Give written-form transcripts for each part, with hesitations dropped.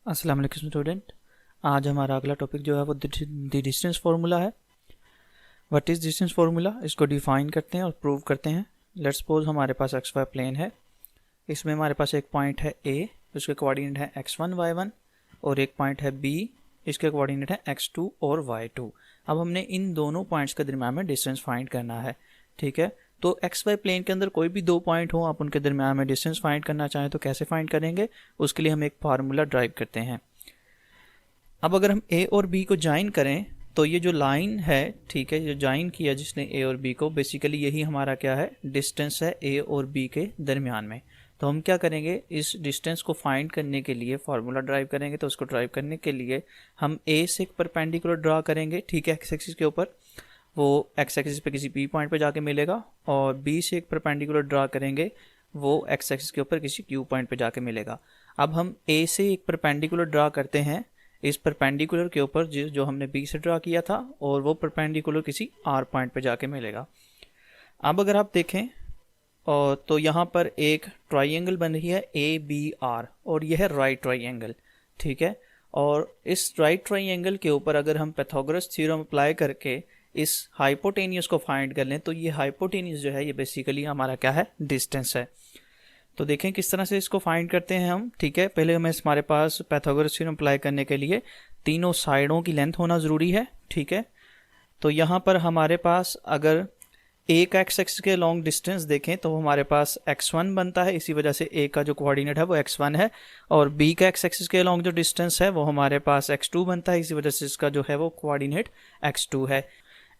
अस्सलाम वालेकुम स्टूडेंट। आज हमारा अगला टॉपिक जो है वो द डिस्टेंस फार्मूला है। व्हाट इज़ डिस्टेंस फार्मूला, इसको डिफाइन करते हैं और प्रूव करते हैं। लेट्स सपोज हमारे पास एक्स वाई प्लेन है, इसमें हमारे पास एक पॉइंट है ए, उसके कोऑर्डिनेट है x1 y1, और एक पॉइंट है बी, इसके कोऑर्डिनेट है x2 और y2। अब हमने इन दोनों पॉइंट्स के दरम्यान में डिस्टेंस फाइंड करना है। ठीक है, तो एक्स वाई प्लेन के अंदर कोई भी दो पॉइंट हो, आप उनके दरम्यान में डिस्टेंस फाइंड करना चाहें तो कैसे फाइंड करेंगे, उसके लिए हम एक फार्मूला ड्राइव करते हैं। अब अगर हम ए और बी को ज्वाइन करें तो ये जो लाइन है, ठीक है, जो ज्वाइन किया जिसने ए और बी को, बेसिकली यही हमारा क्या है, डिस्टेंस है ए और बी के दरमियान में। तो हम क्या करेंगे, इस डिस्टेंस को फाइंड करने के लिए फार्मूला ड्राइव करेंगे। तो उसको ड्राइव करने के लिए हम ए से एक परपेंडिकुलर ड्रा करेंगे, ठीक है, एक्स एक्सिस के ऊपर, वो एक्स एक्सिस पे किसी बी पॉइंट पे जाके मिलेगा, और बी से एक परपेंडिकुलर ड्रा करेंगे, वो एक्स एक्सिस के ऊपर किसी क्यू पॉइंट पे जाके मिलेगा। अब हम ए से एक परपेंडिकुलर ड्रा करते हैं, इस परपेंडिकुलर के ऊपर जो हमने बी से ड्रा किया था, और वो परपेंडिकुलर किसी आर पॉइंट पे जाके मिलेगा। अब अगर आप देखें और तो यहाँ पर एक ट्राइंगल बन रही है ए बी आर, और यह है राइट ट्राइंगल, ठीक है। और इस राइट ट्राइंगल के ऊपर अगर हम पाइथागोरस थ्योरम अप्लाई करके इस हाइपोटेनियस को फाइंड कर लें, तो ये हाइपोटेनियस जो है ये बेसिकली हमारा क्या है, डिस्टेंस है। तो देखें किस तरह से इसको फाइंड करते हैं हम। ठीक है, पहले हमें हमारे पास पाइथागोरस थ्योरम अप्लाई करने के लिए तीनों साइडों की लेंथ होना ज़रूरी है। ठीक है, तो यहाँ पर हमारे पास अगर ए का एक्स एक्सिस के लॉन्ग डिस्टेंस देखें तो हमारे पास x1 बनता है, इसी वजह से ए का जो कोऑर्डिनेट है वो x1 है, और बी का एक्स एक्सिस के लॉन्ग जो डिस्टेंस है वो हमारे पास x2 बनता है, इसी वजह से इसका जो है वो कोऑर्डिनेट x2 है।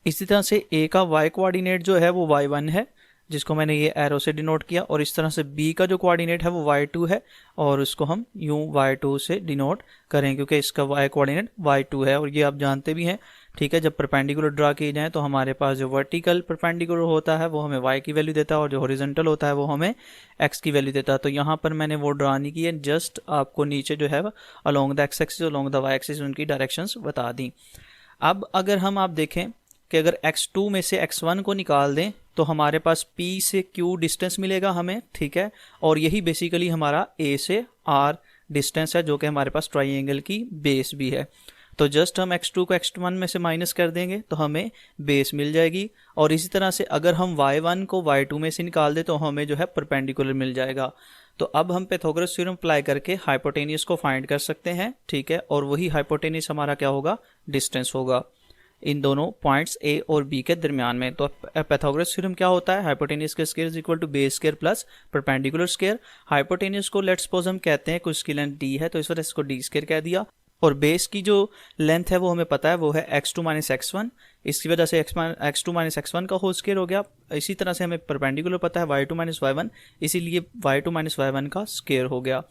इसी तरह से ए का y कोऑर्डिनेट जो है वो y1 है, जिसको मैंने ये एरो से डिनोट किया, और इस तरह से बी का जो कोऑर्डिनेट है वो y2 है, और उसको हम यूं y2 से डिनोट करें क्योंकि इसका y कोऑर्डिनेट y2 है। और ये आप जानते भी हैं, ठीक है, जब परपेंडिकुलर ड्रा किए जाएँ तो हमारे पास जो वर्टिकल परपेंडिकुलर होता है वो हमें y की वैल्यू देता है, और जो हॉरिजॉन्टल होता है वो हमें x की वैल्यू देता है। तो यहाँ पर मैंने वो ड्रा नहीं की है, जस्ट आपको नीचे जो है along the x axis along the y axis उनकी डायरेक्शंस बता दी। अब अगर हम आप देखें कि अगर x2 में से x1 को निकाल दें तो हमारे पास p से q डिस्टेंस मिलेगा हमें, ठीक है, और यही बेसिकली हमारा a से r डिस्टेंस है, जो कि हमारे पास ट्राइंगल की बेस भी है। तो जस्ट हम x2 को x1 में से माइनस कर देंगे तो हमें बेस मिल जाएगी, और इसी तरह से अगर हम y1 को y2 में से निकाल दें तो हमें जो है परपेंडिकुलर मिल जाएगा। तो अब हम पाइथागोरस थ्योरम अप्लाई करके हाइपोटेनियस को फाइंड कर सकते हैं, ठीक है, और वही हाइपोटेनियस हमारा क्या होगा, डिस्टेंस होगा इन दोनों पॉइंट्स ए और बी के दरमियान में। तो पाइथागोरस थ्योरम क्या होता है, हाइपोटेनियस का square is equal to base square plus perpendicular square. Hypotenuse को लेट्स सपोज हम कहते हैं, कुछ इसकी लेंथ डी है तो इस वजह से इसको डी स्क्वायर कह दिया, और बेस की जो लेंथ है वो हमें पता है वो है x2 माइनस x1, इसकी वजह से x2 माइनस x1 का होल स्क्वायर हो गया। इसी तरह से हमें परपेंडिकुलर पता है y2 माइनस y1, इसीलिए y2 माइनस y1 का स्क्वायर हो गया।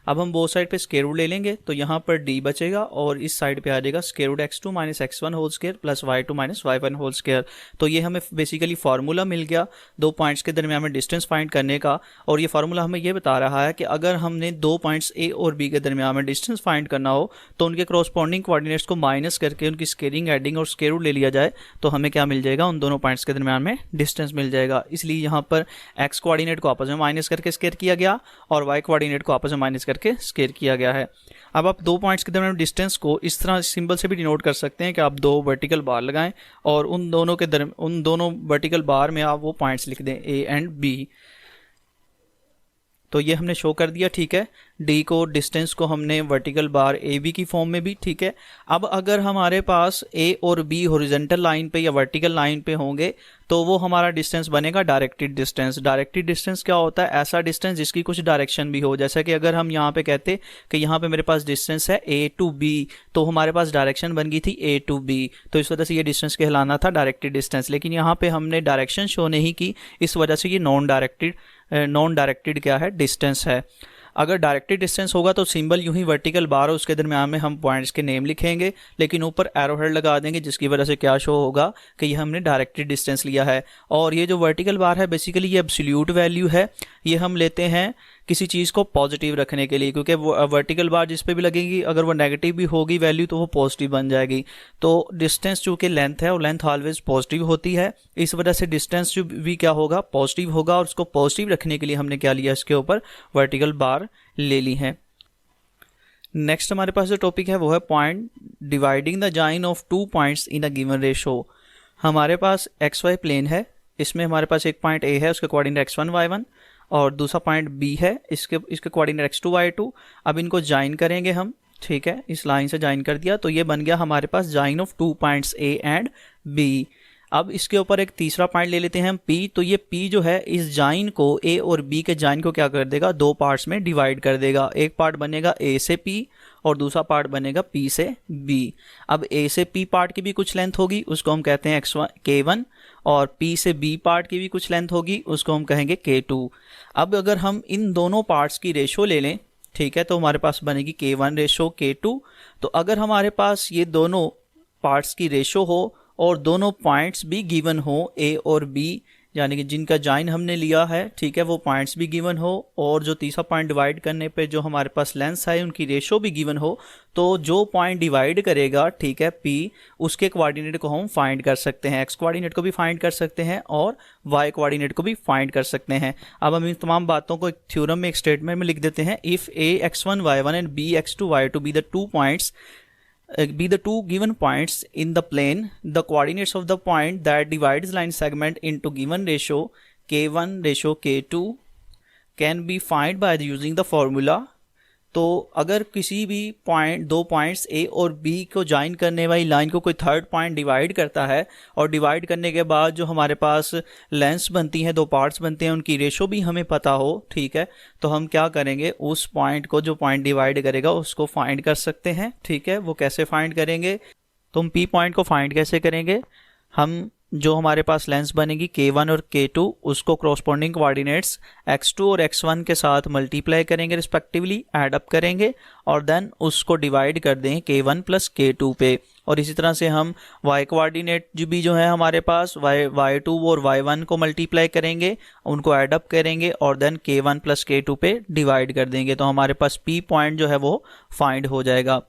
अब हम बोथ साइड पे स्क्वायर रूट ले लेंगे तो यहाँ पर d बचेगा, और इस साइड पे आ जाएगा square root x2 minus x1 whole square plus y2 minus y1 whole square. तो ये हमें बेसिकली फार्मूला मिल गया दो पॉइंट्स के दरमियान में डिस्टेंस फाइंड करने का, और ये फार्मूला हमें ये बता रहा है कि अगर हमने दो पॉइंट्स a और b के दरमियान में डिस्टेंस फाइंड करना हो तो उनके क्रॉसपोंडिंग कोऑर्डिनेट्स को माइनस करके उनकी स्क्वायरिंग, एडिंग और स्क्वायर रूट ले लिया जाए तो हमें क्या मिल जाएगा, उन दोनों पॉइंट्स के दरमियान में डिस्टेंस मिल जाएगा। इसलिए यहाँ पर x कोऑर्डिनेट को आपस में माइनस करके स्क्वायर किया गया, और y कोऑर्डिनेट को आपस में माइनस करके स्क्वायर किया गया है। अब आप दो पॉइंट्स के दरमियान डिस्टेंस को इस तरह सिंबल से भी डिनोट कर सकते हैं कि आप दो वर्टिकल बार लगाएं, और उन दोनों वर्टिकल बार में आप वो पॉइंट्स लिख दें ए एंड बी। तो ये हमने शो कर दिया, ठीक है, डी को डिस्टेंस को हमने वर्टिकल बार ए बी की फॉर्म में भी, ठीक है। अब अगर हमारे पास ए और बी हॉरिजॉन्टल लाइन पे या वर्टिकल लाइन पे होंगे तो वो हमारा डिस्टेंस बनेगा डायरेक्टेड डिस्टेंस। डायरेक्टेड डिस्टेंस क्या होता है, ऐसा डिस्टेंस जिसकी कुछ डायरेक्शन भी हो, जैसा कि अगर हम यहाँ पे कहते कि यहाँ पे मेरे पास डिस्टेंस है ए टू बी, तो हमारे पास डायरेक्शन बन गई थी ए टू बी, तो इस वजह से ये डिस्टेंस कहलाना था डायरेक्टेड डिस्टेंस। लेकिन यहाँ पे हमने डायरेक्शन शो नहीं की, इस वजह से ये नॉन डायरेक्टेड क्या है, डिस्टेंस है। अगर डायरेक्टेड डिस्टेंस होगा तो सिंबल यूं ही वर्टिकल बार हो, उसके दरमियान में हम पॉइंट्स के नेम लिखेंगे, लेकिन ऊपर एरो हेड लगा देंगे, जिसकी वजह से क्या शो होगा कि ये हमने डायरेक्टेड डिस्टेंस लिया है। और ये जो वर्टिकल बार है बेसिकली ये एब्सोल्यूट वैल्यू है, ये हम लेते हैं किसी चीज़ को पॉजिटिव रखने के लिए, क्योंकि वो वर्टिकल बार जिस पे भी लगेगी अगर वो नेगेटिव भी होगी वैल्यू तो वो पॉजिटिव बन जाएगी। तो डिस्टेंस चूँकि लेंथ है और लेंथ ऑलवेज पॉजिटिव होती है, इस वजह से डिस्टेंस जो भी क्या होगा, पॉजिटिव होगा, और उसको पॉजिटिव रखने के लिए हमने क्या लिया, इसके ऊपर वर्टिकल बार ले ली है। नेक्स्ट हमारे पास जो टॉपिक है वो है point dividing the join of 2 points in a given ratio. हमारे पास एक्स वाई प्लेन है, इसमें हमारे पास एक पॉइंट ए है, उसके कोऑर्डिनेट x1 y1 और दूसरा पॉइंट बी है, इसके कोऑर्डिनेट x2 y2। अब इनको जॉइन करेंगे हम, ठीक है, इस लाइन से जॉइन कर दिया तो ये बन गया हमारे पास join of 2 points A and B. अब इसके ऊपर एक तीसरा पॉइंट ले लेते हैं हम P। तो ये P जो है इस जॉइन को A और B के जॉइन को क्या कर देगा, 2 पार्ट्स में डिवाइड कर देगा। एक पार्ट बनेगा A से P और दूसरा पार्ट बनेगा P से B। अब A से P पार्ट की भी कुछ लेंथ होगी, उसको हम कहते हैं x1 K1 और P से B पार्ट की भी कुछ लेंथ होगी, उसको हम कहेंगे K2। अब अगर हम इन दोनों पार्ट्स की रेशो ले लें, ठीक है, तो हमारे पास बनेगी K1 रेशो K2। तो अगर हमारे पास ये दोनों पार्ट्स की रेशो हो और दोनों पॉइंट्स भी गिवन हो A और B, यानी कि जिनका जॉइन हमने लिया है, ठीक है, वो पॉइंट्स भी गिवन हो और जो तीसरा पॉइंट डिवाइड करने पे जो हमारे पास लेंथ है उनकी रेशो भी गिवन हो, तो जो पॉइंट डिवाइड करेगा, ठीक है, P, उसके कोऑर्डिनेट को हम फाइंड कर सकते हैं। x कोऑर्डिनेट को भी फाइंड कर सकते हैं और y कोऑर्डिनेट को भी फाइंड कर सकते हैं। अब हम इन तमाम बातों को एक थ्योरम में, एक स्टेटमेंट में लिख देते हैं। If a x1 y1 and b x2 y2 be the two given points in the plane, the coordinates of the point that divides line segment into given ratio k1 ratio k2 can be found by using the formula। तो अगर किसी भी point, 2 points A और B को join करने वाली line को कोई थर्ड पॉइंट डिवाइड करता है और डिवाइड करने के बाद जो हमारे पास लेंथ्स बनती हैं, 2 पार्ट्स बनते हैं, उनकी रेशो भी हमें पता हो, ठीक है, तो हम क्या करेंगे, उस पॉइंट को, जो पॉइंट डिवाइड करेगा, उसको फाइंड कर सकते हैं। ठीक है, वो कैसे फाइंड करेंगे, तो हम P पॉइंट को फाइंड कैसे करेंगे, हम जो हमारे पास लेंस बनेगी K1 और K2, उसको कॉरस्पॉन्डिंग कोऑर्डिनेट्स x2 और x1 के साथ मल्टीप्लाई करेंगे, रिस्पेक्टिवली ऐड अप करेंगे और देन उसको डिवाइड कर दें K1 प्लस K2 पे। और इसी तरह से हम y कोऑर्डिनेट जो है हमारे पास y2 और y1 को मल्टीप्लाई करेंगे, उनको ऐड अप करेंगे और देन K1 प्लस K2 पे डिवाइड कर देंगे, तो हमारे पास P पॉइंट जो है वो फाइंड हो जाएगा।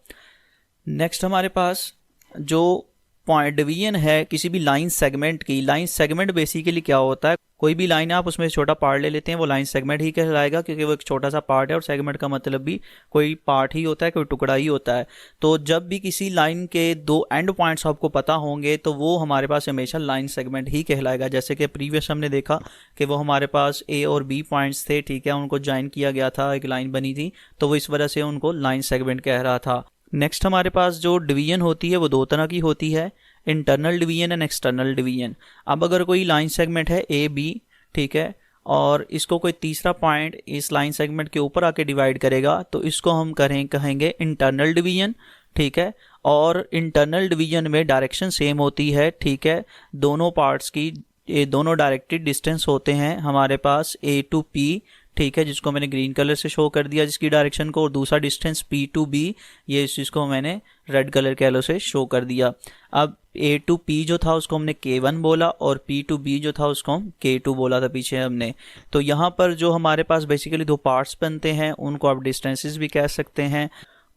नेक्स्ट हमारे पास जो पॉइंट डिवीजन है किसी भी लाइन सेगमेंट की, लाइन सेगमेंट बेसिकली क्या होता है, कोई भी लाइन है आप उसमें छोटा पार्ट ले लेते हैं, वो लाइन सेगमेंट ही कहलाएगा, क्योंकि वो एक छोटा सा पार्ट है और सेगमेंट का मतलब भी कोई पार्ट ही होता है, कोई टुकड़ा ही होता है। तो जब भी किसी लाइन के 2 एंड पॉइंट्स आपको पता होंगे तो वो हमारे पास हमेशा लाइन सेगमेंट ही कहलाएगा। जैसे कि प्रीवियस हमने देखा कि वो हमारे पास A और B पॉइंट्स थे, ठीक है, उनको ज्वाइन किया गया था, एक लाइन बनी थी, तो वो इस वजह से उनको लाइन सेगमेंट कह रहा था। नेक्स्ट हमारे पास जो डिवीजन होती है वो 2 तरह की होती है, internal division and external division. अब अगर कोई लाइन सेगमेंट है ए बी, ठीक है, और इसको कोई तीसरा पॉइंट इस लाइन सेगमेंट के ऊपर आके डिवाइड करेगा, तो इसको हम कहेंगे इंटरनल डिवीजन, ठीक है। और इंटरनल डिवीजन में डायरेक्शन सेम होती है, ठीक है, दोनों पार्ट्स की, ये दोनों डायरेक्टेड डिस्टेंस होते हैं हमारे पास A to P, ठीक है, जिसको मैंने ग्रीन कलर से शो कर दिया जिसकी डायरेक्शन को, और दूसरा डिस्टेंस P to B, ये इस चीज़ को मैंने रेड कलर के एलो से शो कर दिया। अब A to P जो था उसको हमने K1 बोला और P to B जो था उसको हम K2 बोला था पीछे हमने। तो यहाँ पर जो हमारे पास बेसिकली 2 पार्ट्स बनते हैं उनको आप डिस्टेंसेस भी कह सकते हैं,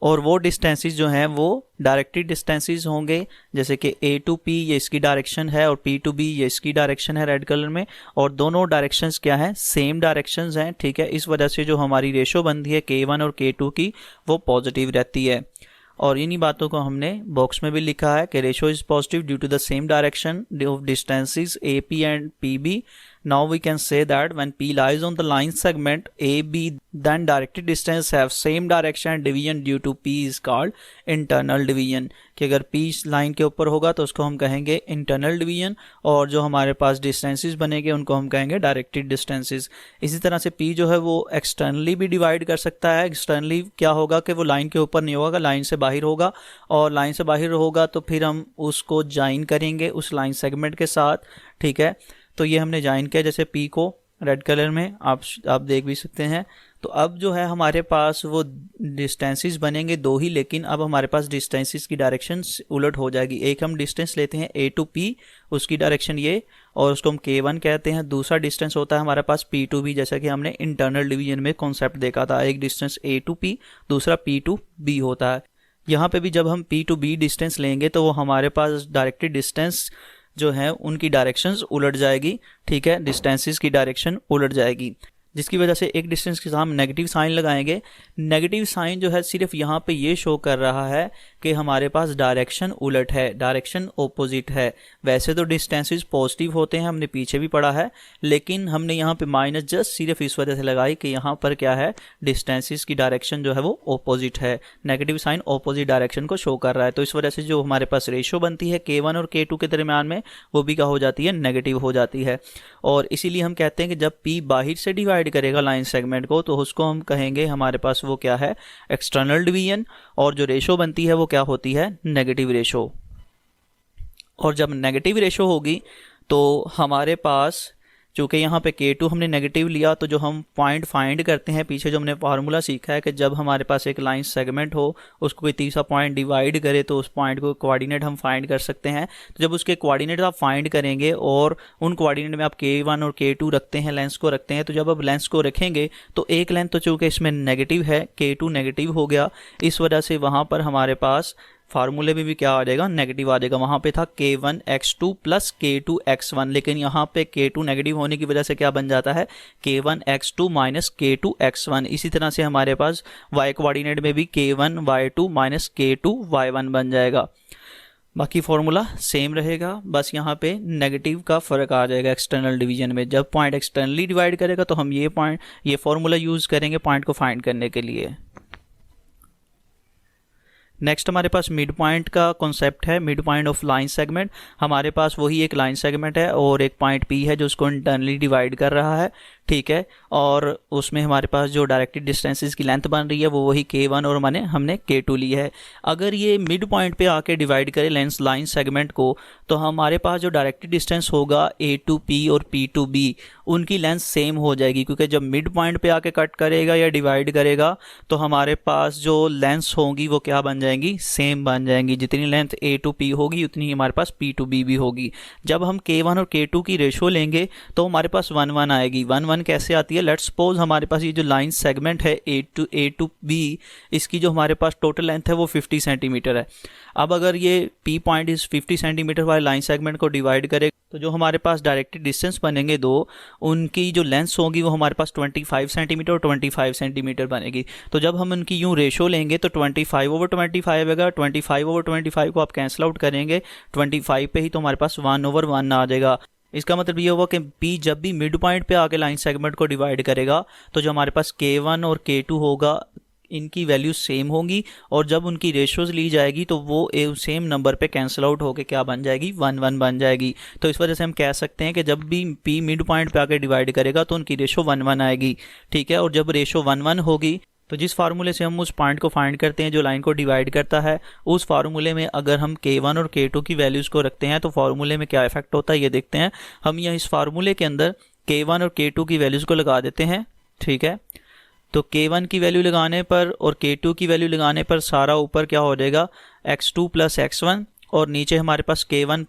और वो डिस्टेंसेस जो हैं वो डायरेक्टेड डिस्टेंसेस होंगे, जैसे कि A to P ये इसकी डायरेक्शन है और P to B ये इसकी डायरेक्शन है रेड कलर में, और दोनों डायरेक्शंस क्या हैं, सेम डायरेक्शंस हैं, ठीक है। इस वजह से जो हमारी रेशो बनती है K1 और K2 की वो पॉजिटिव रहती है। और इन्हीं बातों को हमने बॉक्स में भी लिखा है कि ratio is positive due to the same direction of distances AP and PB। Now we can say that when P lies on the line segment AB, then directed distance have same direction and division due to P is called internal division। कि अगर P line के ऊपर होगा तो उसको हम कहेंगे internal division, और जो हमारे पास डिस्टेंसेस बनेंगे उनको हम कहेंगे डायरेक्टेड डिस्टेंसेस। इसी तरह से P जो है वो एक्सटर्नली भी डिवाइड कर सकता है। एक्सटर्नली क्या होगा कि वो लाइन के ऊपर नहीं होगा, लाइन से बाहर होगा, और लाइन से बाहर होगा तो फिर हम उसको ज्वाइन करेंगे उस लाइन सेगमेंट के साथ, ठीक है। तो ये हमने ज्वाइन किया, जैसे P को रेड कलर में आप देख भी सकते हैं। तो अब जो है हमारे पास वो डिस्टेंसेस बनेंगे 2 ही, लेकिन अब हमारे पास डिस्टेंसेस की डायरेक्शन उलट हो जाएगी। एक हम डिस्टेंस लेते हैं A to P, उसकी डायरेक्शन ये, और उसको हम K1 कहते हैं। दूसरा डिस्टेंस होता है हमारे पास P to B, जैसा कि हमने इंटरनल डिवीजन में कॉन्सेप्ट देखा था, एक डिस्टेंस A to P, दूसरा P to B होता है। यहाँ पे भी जब हम P to B डिस्टेंस लेंगे तो वो हमारे पास डायरेक्टेड डिस्टेंस जो है उनकी डायरेक्शंस उलट जाएगी, ठीक है, डिस्टेंसेस की डायरेक्शन उलट जाएगी। जिसकी वजह से एक डिस्टेंस के साथ हम नेगेटिव साइन लगाएंगे। नेगेटिव साइन जो है सिर्फ यहाँ पे ये शो कर रहा है कि हमारे पास डायरेक्शन उलट है, डायरेक्शन ऑपोजिट है। वैसे तो डिस्टेंसेस पॉजिटिव होते हैं, हमने पीछे भी पढ़ा है, लेकिन हमने यहाँ पे माइनस जस्ट सिर्फ इस वजह से लगाई कि यहाँ पर क्या है, डिस्टेंसेस की डायरेक्शन जो है वो ऑपोजिट है। नेगेटिव साइन ऑपोजिट डायरेक्शन को शो कर रहा है, तो इस वजह से जो हमारे पास रेशो बनती है K1 और K2 के दरमियान में, वो भी क्या हो जाती है, नेगेटिव हो जाती है। और इसीलिए हम कहते हैं कि जब P बाहर से डिवाइड करेगा लाइन सेगमेंट को, तो उसको हम कहेंगे हमारे पास वो क्या है, एक्सटर्नल डिवीजन, और जो रेशो बनती है वो क्या होती है, नेगेटिव रेशो। और जब नेगेटिव रेशो होगी तो हमारे पास, चूँकि यहाँ पे K2 हमने नेगेटिव लिया, तो जो हम पॉइंट फाइंड करते हैं, पीछे जो हमने फार्मूला सीखा है कि जब हमारे पास एक लाइन सेगमेंट हो, उसको कोई तीसरा पॉइंट डिवाइड करे, तो उस पॉइंट को कोऑर्डिनेट हम फाइंड कर सकते हैं। तो जब उसके कोऑर्डिनेट आप फाइंड करेंगे और उन कोऑर्डिनेट में आप K1 और K2 रखते हैं, लेंस को रखते हैं, तो जब आप लेंस को रखेंगे तो एक लेंथ तो चूँकि इसमें नेगेटिव है, K2 नेगेटिव हो गया, इस वजह से वहाँ पर हमारे पास फार्मूले में भी क्या आ जाएगा, नेगेटिव आ जाएगा। वहाँ पे था K1x2 प्लस K2x1, लेकिन यहाँ पे K2 नेगेटिव होने की वजह से क्या बन जाता है, K1x2 माइनस K2x1। इसी तरह से हमारे पास y कोऑर्डिनेट में भी K1y2 माइनस K2y1 बन जाएगा। बाकी फार्मूला सेम रहेगा, बस यहाँ पे नेगेटिव का फ़र्क आ जाएगा एक्सटर्नल डिवीजन में। जब पॉइंट एक्सटर्नली डिवाइड करेगा तो हम ये फार्मूला यूज़ करेंगे पॉइंट को फाइंड करने के लिए। नेक्स्ट हमारे पास मिड पॉइंट का कॉन्सेप्ट है, mid point of line segment. हमारे पास वही एक लाइन सेगमेंट है और एक पॉइंट P है जो उसको इंटरनली डिवाइड कर रहा है, ठीक है, और उसमें हमारे पास जो डायरेक्टेड डिस्टेंसेस की लेंथ बन रही है वो वही K1 और हमने K2 ली है। अगर ये मिड पॉइंट पे आके डिवाइड करे लेंस लाइन सेगमेंट को, तो हमारे पास जो डायरेक्टेड डिस्टेंस होगा A to P और P to B, उनकी लेंथ सेम हो जाएगी, क्योंकि जब मिड पॉइंट पे आके कट करेगा या डिवाइड करेगा तो हमारे पास जो लेंथ्स होंगी वो क्या बन जाएंगी, सेम बन जाएंगी। जितनी लेंथ A to P होगी उतनी हमारे पास P to B भी होगी। जब हम K1 और K2 की रेशो लेंगे तो हमारे पास 1-1 आएगी। 1-1 कैसे आती है, लेट्स सपोज हमारे पास ये जो लाइन सेगमेंट है A to B, इसकी जो हमारे पास टोटल लेंथ है वो 50 सेंटीमीटर है। अब अगर ये P पॉइंट इस 50 सेंटीमीटर वाले लाइन सेगमेंट को डिवाइड करे, तो जो हमारे पास डायरेक्टेड डिस्टेंस बनेंगे दो, उनकी जो लेंथ्स होगी वो हमारे पास 25 सेंटीमीटर और 25 सेंटीमीटर बनेगी। तो जब हम उनकी यूँ रेशो लेंगे तो 25/25 आएगा। 25/25 को आप कैंसिल आउट करेंगे, 25 पे ही तो हमारे पास 1/1 आ जाएगा। इसका मतलब ये होगा कि P जब भी मिड पॉइंट पे आके लाइन सेगमेंट को डिवाइड करेगा तो जो हमारे पास K1 और K2 होगा, इनकी वैल्यू सेम होंगी, और जब उनकी रेशोज़ ली जाएगी तो वो सेम नंबर पे कैंसिल आउट होके क्या बन जाएगी, 1-1 बन जाएगी। तो इस वजह से हम कह सकते हैं कि जब भी P मिड पॉइंट पे आके डिवाइड करेगा तो उनकी रेशो 1-1 आएगी, ठीक है। और जब रेशो 1-1 होगी तो जिस फार्मूले से हम उस पॉइंट को फाइंड करते हैं जो लाइन को डिवाइड करता है, उस फार्मूले में अगर हम K1 और K2 की वैल्यूज़ को रखते हैं तो फार्मूले में क्या इफेक्ट होता है ये देखते हैं। हम यहाँ इस फार्मूले के अंदर K1 और K2 की वैल्यूज़ को लगा देते हैं, ठीक है। तो K1 की वैल्यू लगाने पर और K2 की वैल्यू लगाने पर सारा ऊपर क्या हो जाएगा, x2 + x1, और नीचे हमारे पास K1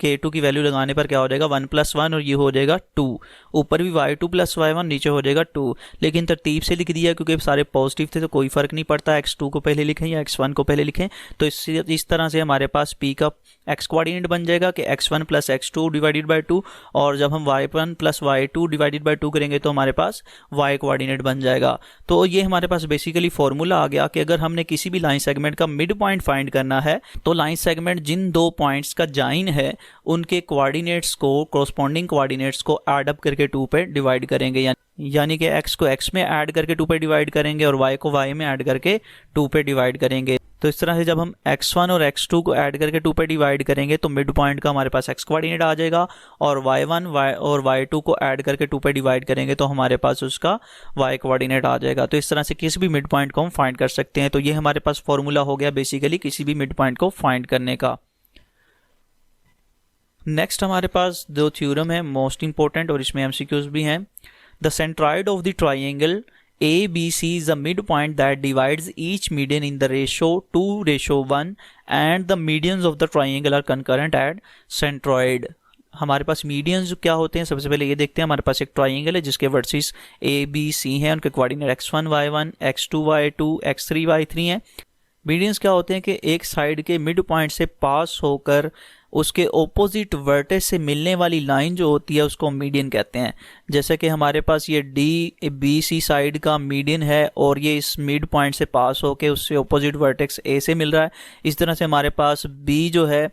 K2 की वैल्यू लगाने पर क्या हो जाएगा, 1 + 1, और ये हो जाएगा 2। ऊपर भी y2 + y1, नीचे हो जाएगा 2। लेकिन तरतीब से लिख दिया क्योंकि सारे पॉजिटिव थे तो कोई फ़र्क नहीं पड़ता, x2 को पहले लिखें या x1 को पहले लिखें। तो इस तरह से हमारे पास P का x कोऑर्डिनेट बन जाएगा कि x1 + x2 डिवाइडेड बाई 2, और जब हम y1 + y2 डिवाइडेड बाई 2 करेंगे तो हमारे पास y कोऑर्डिनेट बन जाएगा। तो ये हमारे पास बेसिकली फॉर्मूला आ गया कि अगर हमने किसी भी लाइन सेगमेंट का मिड पॉइंट फाइंड करना है तो लाइन सेगमेंट जिन दो पॉइंट्स का जॉइन है उनके कोऑर्डिनेट्स को, कोरस्पॉन्डिंग कोऑर्डिनेट्स को ऐड अप करके 2 पे डिवाइड करेंगे, यानी कि x को x में ऐड करके 2 पे डिवाइड करेंगे और y को y में ऐड करके 2 पे डिवाइड करेंगे। तो इस तरह से जब हम x1 और x2 को ऐड करके 2 पे डिवाइड करेंगे तो मिड पॉइंट का हमारे पास x कोऑर्डिनेट आ जाएगा, और y1 और y2 को ऐड करके 2 पे डिवाइड करेंगे तो हमारे पास उसका y कोऑर्डिनेट आ जाएगा। तो इस तरह से किसी भी मिड पॉइंट को हम फाइंड कर सकते हैं। तो ये हमारे पास फॉर्मूला हो गया बेसिकली किसी भी मिड पॉइंट को फाइंड करने का। नेक्स्ट हमारे पास दो थ्योरम है मोस्ट इंपॉर्टेंट, और इसमें MCQs भी हैं। The centroid of the triangle ABC is the midpoint that divides each median in the ratio 2:1, and the medians of the triangle are concurrent at centroid। हमारे पास medians क्या होते हैं, सबसे पहले ये देखते हैं। हमारे पास एक ट्राइंगल है जिसके वर्टिसेस ABC हैं, उनके coordinate x1 y1 x2 y2 x3 y3 हैं। मीडियंस क्या होते हैं कि एक साइड के मिड पॉइंट से पास होकर उसके ऑपोजिट वर्टेक्स से मिलने वाली लाइन जो होती है उसको मीडियन कहते हैं। जैसे कि हमारे पास ये DBC साइड का मीडियन है और ये इस मिड पॉइंट से पास होके उससे ऑपोजिट वर्टेक्स A से मिल रहा है। इस तरह से हमारे पास B जो है,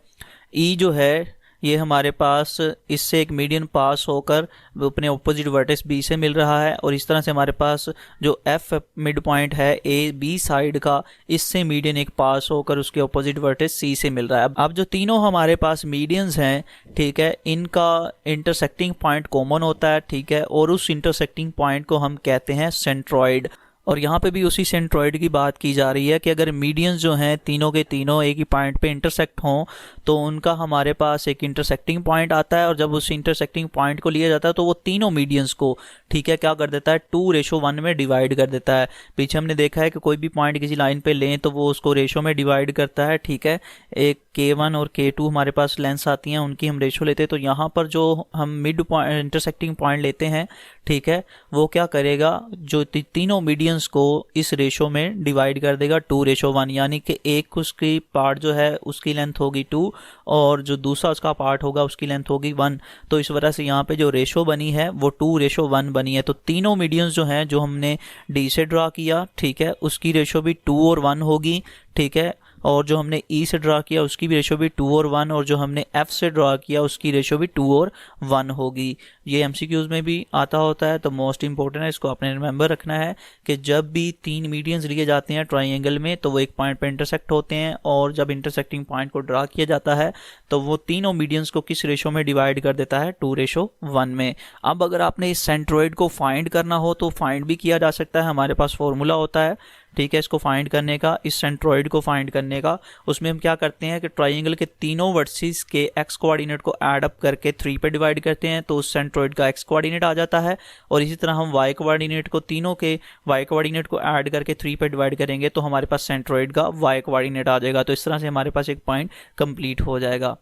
E जो है, ये हमारे पास इससे एक मीडियन पास होकर अपने ऑपोजिट वर्टेक्स B से मिल रहा है। और इस तरह से हमारे पास जो F मिड पॉइंट है AB साइड का, इससे मीडियन एक पास होकर उसके ऑपोजिट वर्टेक्स C से मिल रहा है। अब जो तीनों हमारे पास मीडियंस हैं, ठीक है, इनका इंटरसेक्टिंग पॉइंट कॉमन होता है, ठीक है, और उस इंटरसेक्टिंग पॉइंट को हम कहते हैं सेंट्रॉइड। और यहाँ पे भी उसी सेंट्रॉइड की बात की जा रही है कि अगर मीडियंस जो हैं तीनों के तीनों एक ही पॉइंट पे इंटरसेक्ट हों तो उनका हमारे पास एक इंटरसेक्टिंग पॉइंट आता है, और जब उस इंटरसेक्टिंग पॉइंट को लिया जाता है तो वो तीनों मीडियंस को, ठीक है, क्या कर देता है, 2:1 में डिवाइड कर देता है। पीछे हमने देखा है कि कोई भी पॉइंट किसी लाइन पे लें तो वो उसको रेशो में डिवाइड करता है, ठीक है। एक K1 और K2 हमारे पास लेंस आती हैं, उनकी हम रेशो लेते हैं। तो यहाँ पर जो हम मिड पॉइंट इंटरसेक्टिंग पॉइंट लेते हैं, ठीक है, वो क्या करेगा, जो तीनों मीडियंस को इस रेशो में डिवाइड कर देगा 2:1, यानी कि एक उसकी पार्ट जो है उसकी लेंथ होगी 2 और जो दूसरा उसका पार्ट होगा उसकी लेंथ होगी 1। तो इस वजह से यहाँ पे जो रेशो बनी है वो 2:1 बनी है। तो तीनों मीडियंस जो हैं जो हमने D से ड्रा किया, ठीक है, उसकी रेशो भी 2 और 1 होगी, ठीक है, और जो हमने E से ड्रा किया उसकी भी रेशो भी 2 और 1, और जो हमने F से ड्रा किया उसकी रेशो भी 2 और 1 होगी। ये MCQs में भी आता होता है, तो मोस्ट इंपॉर्टेंट है, इसको आपने रिमेंबर रखना है कि जब भी तीन मीडियंस लिए जाते हैं ट्राइंगल में तो वो एक पॉइंट पे इंटरसेक्ट होते हैं, और जब इंटरसेक्टिंग पॉइंट को ड्रा किया जाता है तो वो तीनों मीडियंस को किस रेशो में डिवाइड कर देता है, 2:1 में। अब अगर आपने इस सेंट्रोइड को फाइंड करना हो तो फाइंड भी किया जा सकता है, हमारे पास फॉर्मूला होता है, ठीक है, इसको फाइंड करने का, इस सेंट्रोइड को फाइंड करने का। उसमें हम क्या करते हैं कि ट्राइंगल के तीनों वर्टिसेस के एक्स कोऑर्डिनेट को ऐड अप करके 3 पे डिवाइड करते हैं, तो उस सेंट्रोइड का एक्स कोऑर्डिनेट आ जाता है। और इसी तरह हम वाई कोऑर्डिनेट को, तीनों के वाई कोऑर्डिनेट को ऐड करके 3 पे डिवाइड करेंगे तो हमारे पास सेंट्रोइड का वाई कोऑर्डिनेट आ जाएगा। तो इस तरह से हमारे पास एक पॉइंट कंप्लीट हो जाएगा।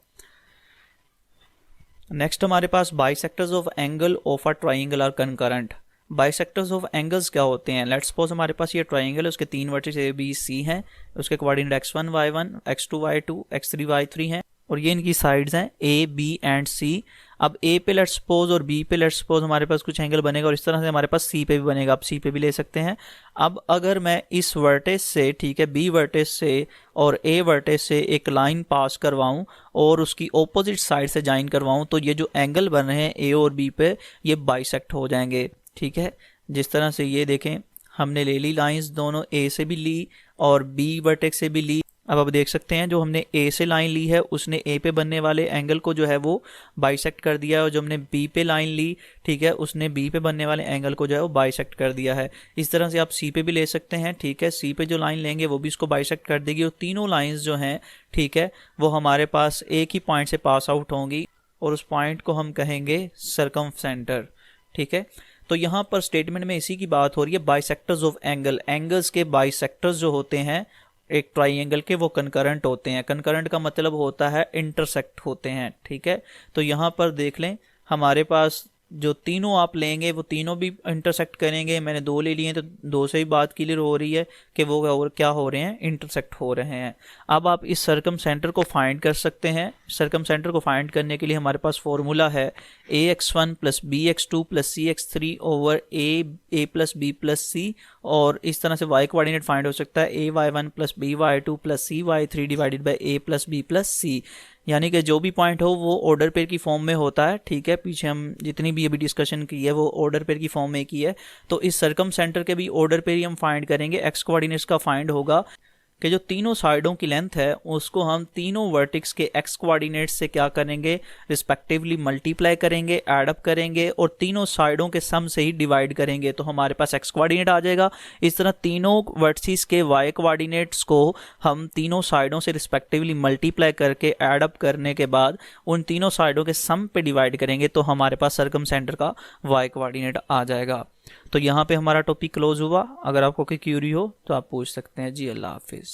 नेक्स्ट हमारे पास bisectors of angle of a triangle are concurrent. Bisectors of angles क्या होते हैं? लेट्स सपोज हमारे पास ये ट्राइंगल है, उसके 3 वर्टिस ABC हैं, उसके coordinate x1 y1 x2 y2 x3 y3 हैं, और ये इनकी साइड्स हैं A B एंड C। अब A पे लेट्स सपोज और B पे लेट्स सपोज हमारे पास कुछ एंगल बनेगा, और इस तरह से हमारे पास C पे भी बनेगा। आप C पे भी ले सकते हैं। अब अगर मैं इस वर्टेस से, ठीक है, B वर्टेस से और A वर्टेस से एक लाइन पास करवाऊं और उसकी ऑपोजिट साइड से ज्वाइन करवाऊं, तो ये जो एंगल बन रहे हैं A और B पे, ये बाइसेक्ट हो जाएंगे, ठीक है। जिस तरह से ये देखें, हमने ले ली लाइंस, दोनों A से भी ली और B वर्टेक्स से भी ली। अब आप देख सकते हैं जो हमने A से लाइन ली है उसने A पे बनने वाले एंगल को जो है वो बाइसेक्ट कर दिया है, और जो हमने B पे लाइन ली, ठीक है, उसने B पे बनने वाले एंगल को जो है वो बाइसेक्ट कर दिया है। इस तरह से आप C पे भी ले सकते हैं, ठीक है, C पे जो लाइन लेंगे वो भी इसको बाइसेक्ट कर देगी, और तीनों लाइंस जो हैं, ठीक है, वो हमारे पास एक ही पॉइंट से पास आउट होंगी, और उस पॉइंट को हम कहेंगे सर्कमसेंटर, ठीक है। तो यहाँ पर स्टेटमेंट में इसी की बात हो रही है, बाइसेक्टर्स ऑफ एंगल। एंगल्स के बाइसेक्टर्स जो होते हैं एक ट्राइंगल के, वो कंकरेंट होते हैं। कंकरेंट का मतलब होता है इंटरसेक्ट होते हैं, ठीक है। तो यहाँ पर देख लें, हमारे पास जो तीनों आप लेंगे वो तीनों भी इंटरसेक्ट करेंगे। मैंने 2 ले लिए हैं तो 2 से ही बात क्लियर हो रही है कि वो क्या हो रहे हैं, इंटरसेक्ट हो रहे हैं। अब आप इस सर्कम सेंटर को फाइंड कर सकते हैं। सर्कम सेंटर को फाइंड करने के लिए हमारे पास फॉर्मूला है ax1 + bx2 + cx3 over a + b + c, और इस तरह से y कोऑर्डिनेट फाइंड हो सकता है ay1 + by2 + cy3 divided by a + b + c, यानी कि जो भी पॉइंट हो वो ऑर्डर पेयर की फॉर्म में होता है, ठीक है। पीछे हम जितनी भी अभी डिस्कशन की है वो ऑर्डर पेयर की फॉर्म में की है। तो इस सर्कम सेंटर के भी ऑर्डर पेयर ही हम फाइंड करेंगे। एक्स कोऑर्डिनेट्स का फाइंड होगा कि जो तीनों साइडों की लेंथ है उसको हम तीनों वर्टिक्स के एक्स कोऑर्डिनेट से क्या करेंगे, रिस्पेक्टिवली मल्टीप्लाई करेंगे, ऐड अप करेंगे, और तीनों साइडों के सम से ही डिवाइड करेंगे, तो हमारे पास एक्स कोऑर्डिनेट आ जाएगा। इस तरह तीनों वर्टिसेस के वाई कोऑर्डिनेट्स को हम तीनों साइडों से रिस्पेक्टिवली मल्टीप्लाई करके ऐड अप करने के बाद उन तीनों साइडों के सम पे डिवाइड करेंगे, तो हमारे पास सर्कम सेंटर का वाई कोऑर्डिनेट आ जाएगा। तो यहाँ पे हमारा टॉपिक क्लोज हुआ। अगर आपको कोई क्यूरी हो तो आप पूछ सकते हैं जी। अल्लाह हाफिज़।